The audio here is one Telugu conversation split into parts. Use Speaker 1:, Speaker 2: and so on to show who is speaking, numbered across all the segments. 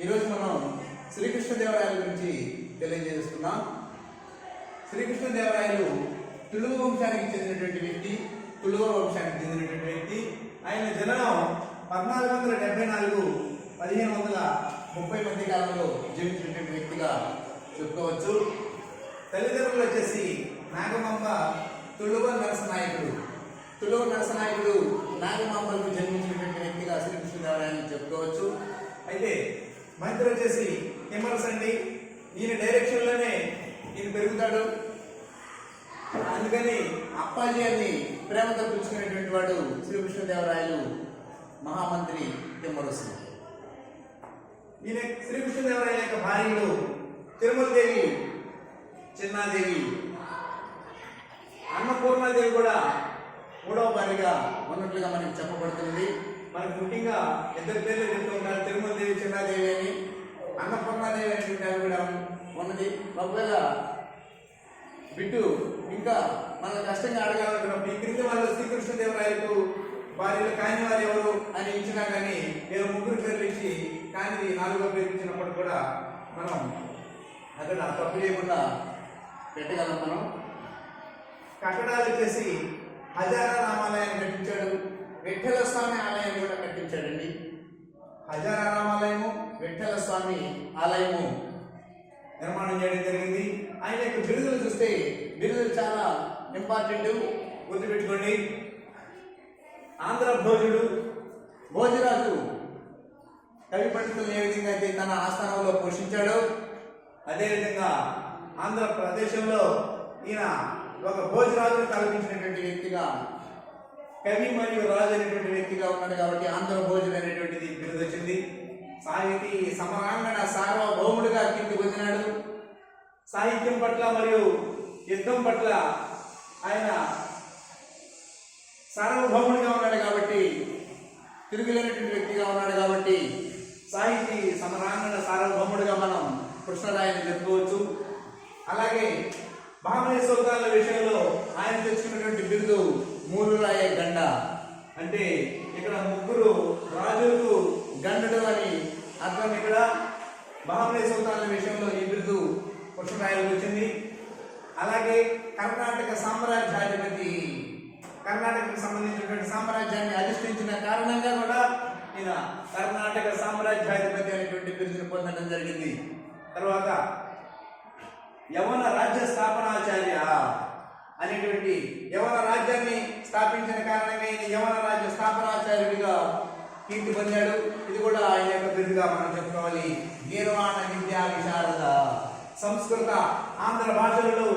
Speaker 1: ఈరోజు మనం శ్రీకృష్ణదేవరాయల గురించి తెలియజేస్తున్నాం. శ్రీకృష్ణదేవరాయలు తుళువ వంశానికి చెందినటువంటి వ్యక్తి. ఆయన జననం 1474 1530 మధ్య కాలంలో జన్మించినటువంటి వ్యక్తిగా చెప్పుకోవచ్చు. తల్లిదండ్రులు వచ్చేసి నాగమాంబ తుళువ నరసనాయకుడు నాగమాంబకు జన్మించినటువంటి వ్యక్తిగా శ్రీకృష్ణదేవరాయలను చెప్పుకోవచ్చు. అయితే మంత్రి వచ్చేసి హిమరసండి. ఈయన డైరెక్షన్లోనే ఈయన పెరుగుతాడు. అందుకని అప్పాజీ అని ప్రేమతో పిలుచుకునేటువంటి వాడు శ్రీకృష్ణదేవరాయలు మహామంత్రి తిమ్మరసు. ఈయన శ్రీకృష్ణదేవరాయల యొక్క భార్యలు తిరుమలదేవి, చిన్నాదేవి, అన్నపూర్ణాదేవి కూడా మూడవ భార్యగా ఉన్నట్లుగా మనకి చెప్పబడుతుంది. మనకు ముఖ్యంగా ఇద్దరు పేర్లు చెప్తూ ఉంటారు, తిరుమలదేవి, చిన్నాదేవి అని. అన్నపూర్ణాదేవి అనేటువంటి ఆమె కూడా ఉన్నది. ఒకవేళ బిట్టు ఇంకా మన కష్టంగా అడగాలనుకున్నప్పుడు ఈ క్రింది వాళ్ళు శ్రీకృష్ణదేవరాయలకు భార్యలు కాని వారు ఎవరు అని ఇచ్చినా కానీ ఏదో ముగ్గురు పేర్లు ఇచ్చి కానీ 4వ పేరు ఇచ్చినప్పుడు కూడా మనం అక్కడ తప్పు చేయకుండా పెట్టగలం. మనం కట్టడాలు వచ్చేసి హజారా రామాలయాన్ని కట్టించాడు. విఠల స్వామి ఆలయాన్ని కూడా కట్టించాడండి. హజారా రామాలయము, విఠల స్వామి ఆలయము నిర్మాణం చేయడం జరిగింది. ఆయన యొక్క బిరుదులు చూస్తే బిరుదులు చాలా ఇంపార్టెంట్, గుర్తుపెట్టుకోండి. ఆంధ్ర భోజరాజు కవి పండితులను ఏ విధంగా అయితే తన ఆస్థానంలో పోషించాడో అదేవిధంగా ఆంధ్రప్రదేశంలో ఈయన ఒక భోజరాజును కల్పించినటువంటి వ్యక్తిగా, కవి మరియు రాజు అనేటువంటి వ్యక్తిగా ఉన్నాడు. కాబట్టి ఆంధ్ర భోజుడు అనేటువంటిది బిరుదు వచ్చింది. సాహితీ సమరాంగణ సార్వభౌముడిగా కీర్తి పొందినాడు. సాహిత్యం పట్ల మరియు యుద్ధం పట్ల ఆయన సార్వభౌముడిగా ఉన్నాడు. కాబట్టి తిరుగులేనటువంటి వ్యక్తిగా ఉన్నాడు. కాబట్టి సాహితీ సమరాంగణ సార్వభౌముడిగా మనం కృష్ణరాయని చెప్పుకోవచ్చు. అలాగే మహామని సూత్రాల విషయంలో ఆయన తెచ్చుకున్నటువంటి బిరుదు మూలురాయ గండ. అంటే ఇక్కడ ముగ్గురు రాజులకు గండుడు అని అర్థం. ఇక్కడ మహామని సూత్రాల విషయంలో ఈ బిరుదు కృష్ణరాయలకు వచ్చింది. అలాగే కర్ణాటక సామ్రాజ్యాధిపతి, కర్ణాటకకు సంబంధించినటువంటి సామ్రాజ్యాన్ని అధిష్ఠించిన కారణంగా కూడా ఈయన కర్ణాటక సామ్రాజ్యాధిపతి అనేటువంటి బిరుదును పొందడం జరిగింది. తర్వాత యవన రాజ్య స్థాపనాచార్య అనేటువంటి యవన రాజ్యాన్ని స్థాపించిన కారణంగా ఈయన యవన రాజ్య స్థాపనాచార్యుడిగా కీర్తి పొందాడు. ఇది కూడా ఆయన యొక్క బిరుదుగా మనం చెప్పుకోవాలి. గీర్వాణ విద్యా విశారద, సంస్కృత ఆంధ్ర భాషలలో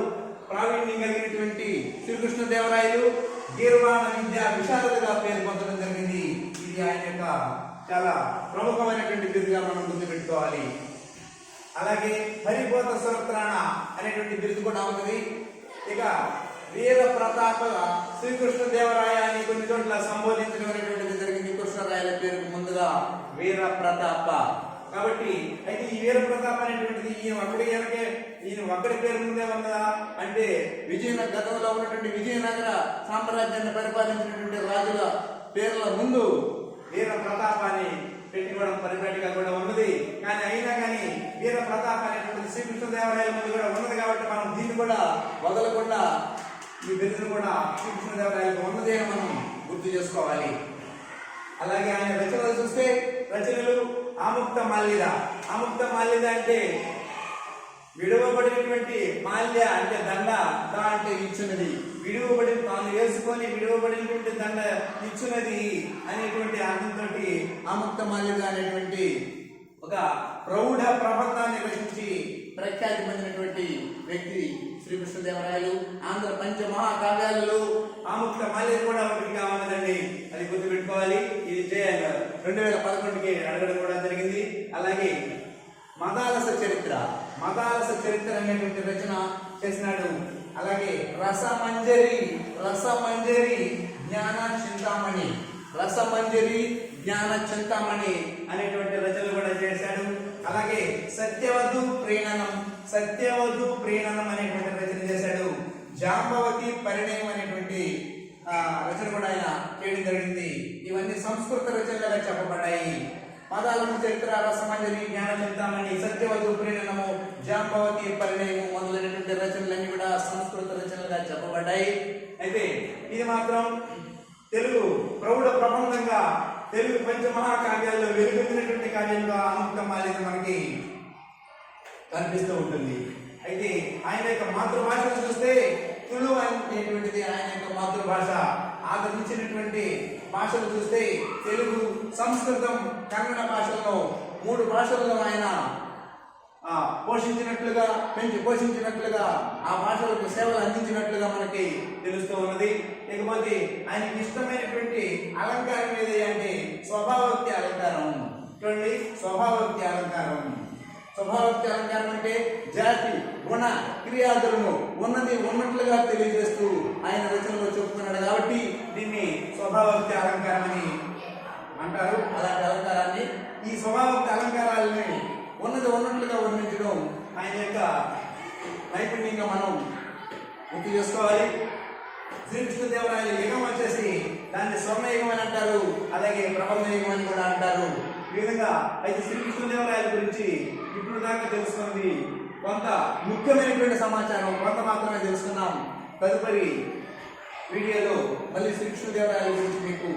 Speaker 1: ప్రావీణ్యం కలిగినటువంటి శ్రీకృష్ణదేవరాయలు గీర్వాణ విద్యా విశారదగా పేరు పొందడం జరిగింది. ఇది ఆయన యొక్క చాలా ప్రముఖమైనటువంటి బిరుదుగా మనం గుర్తుపెట్టుకోవాలి. అలాగే హరిపోత సురత్రాణ అనేటువంటి బిరుదు కూడా ఉంది. ఇక వీర ప్రతాప శ్రీకృష్ణదేవరాయ అని కొన్ని చోట్ల సంబోధించడం అనేటువంటిది జరిగింది. కృష్ణరాయల పేరుకు ముందుగా వీర ప్రతాప. కాబట్టి అయితే ఈ వీర ప్రతాప అనేటువంటిది ఈయన ఒక్కడి పేరు ముందే ఉన్నదా అంటే గతంలో ఉన్నటువంటి విజయనగర సామ్రాజ్యాన్ని పరిపాలించినటువంటి రాజుల పేర్ల ముందు వీర ప్రతాప అని పెట్టుకోవడం పరిపాటిగా కూడా ఉన్నది. కానీ అయినా కానీ వీర ప్రతాప అనేటువంటి శ్రీకృష్ణదేవరాయల ముందు కూడా ఉన్నది. కాబట్టి మనం దీన్ని కూడా వదలకుండా ఈ బిరుదును కూడా శ్రీకృష్ణదేవరాయలకు ఉన్నది అని మనం గుర్తు చేసుకోవాలి. అలాగే ఆయన రచనలు చూస్తే రచనలు ఆముక్త మాల్యద అంటే విడువబడినటువంటి మాల్య అంటే దండ, దా అంటే ఇచ్చున్నది, విడువబడిన తాను వేసుకొని విడువబడినటువంటి దండ ఇచ్చున్నది అనేటువంటి అర్థంతో ఆముక్త మాల్యద అనేటువంటి ఒక ప్రౌఢ ప్రబంధాన్ని రచించి ప్రఖ్యాతి పొందినటువంటి వ్యక్తి శ్రీకృష్ణదేవరాయలు. ఆంధ్ర పంచమహాకావ్యాలలో ఆముక్త మాల్యద కూడా ఒకటిగా ఉన్నదండి, అది గుర్తుపెట్టుకోవాలి. ఇది 2011కి అడగడం కూడా జరిగింది. అలాగే మదాలస చరిత్ర అనేటువంటి రచన చేసినాడు. అలాగే రసమంజరి జ్ఞాన చింతామణి అనేటువంటి రచనలు కూడా చేశాడు. అలాగే సత్యవధు ప్రీణనం అనేటువంటి రచన చేశాడు. జాంబవతి పరిణయం అనేటువంటి రచన కూడా ఆయన చేయడం జరిగింది. ఇవన్నీ సంస్కృత రచనలుగా చెప్పబడ్డాయి. పాదాలను చరిత్ర రసమంజరి జ్ఞాన చింతామణి సత్యవతి ప్రేరణము జాంబవతి పరిణయము మొదలైనటువంటి రచనలన్నీ కూడా సంస్కృత రచనలుగా చెప్పబడ్డాయి. అయితే ఇది మాత్రం తెలుగు ప్రౌఢ ప్రబంధంగా తెలుగు పంచమహాకావ్యాల్లో వెలుగొందినటువంటి కావ్యంగా ఆముక్తమాలేది మనకి కనిపిస్తూ ఉంటుంది. అయితే ఆయన యొక్క మాతృభాషను చూస్తే తుళు అనేటువంటిది ఆయన యొక్క మాతృభాష. ఆదరించినటువంటి భాషలు చూస్తే తెలుగు, సంస్కృతం, కన్నడ భాషల్లో 3 భాషల్లో ఆయన పోషించినట్లుగా ఆ భాషలకు సేవలు అందించినట్లుగా మనకి తెలుస్తూ ఉన్నది. ఇకపోతే ఆయనకి ఇష్టమైనటువంటి అలంకారం ఏది అంటే స్వభావోక్తి అలంకారం. చూడండి, స్వభావోక్తి అలంకారం. స్వభావోక్తి అలంకారం అంటే జాతి, గుణ, క్రియాదులను ఉన్నది ఉన్నట్లుగా తెలియజేస్తూ ఆయన రచనలో చెప్పుకున్నాడు కాబట్టి దీన్ని స్వభావోక్తి అలంకారం అని అంటారు. అలాంటి అలంకారాన్ని, ఈ స్వభావోక్తి అలంకారాలని ఉన్నది ఉన్నట్లుగా వర్ణించడం ఆయన యొక్క నైపుణ్యంగా మనం గుర్తు చేసుకోవాలి. శ్రీకృష్ణదేవరాయల యుగం వచ్చేసి దాన్ని స్వర్ణయుగం అని అంటారు, అలాగే ప్రబంధ యుగం అని కూడా అంటారు. ఈ విధంగా అయితే శ్రీకృష్ణదేవరాయల గురించి ఇప్పుడు దాకా తెలుసుకుంది కొంత ముఖ్యమైనటువంటి సమాచారం, కొంత మాత్రమే తెలుసుకున్నాం. తదుపరి వీడియోలో మళ్ళీ శ్రీకృష్ణదేవరాయల గురించి మీకు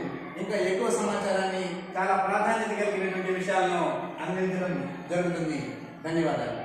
Speaker 1: ఇంకా ఎక్కువ సమాచారాన్ని, చాలా ప్రాధాన్యత కలిగినటువంటి విషయాలను అందించడం జరుగుతుంది. ధన్యవాదాలు.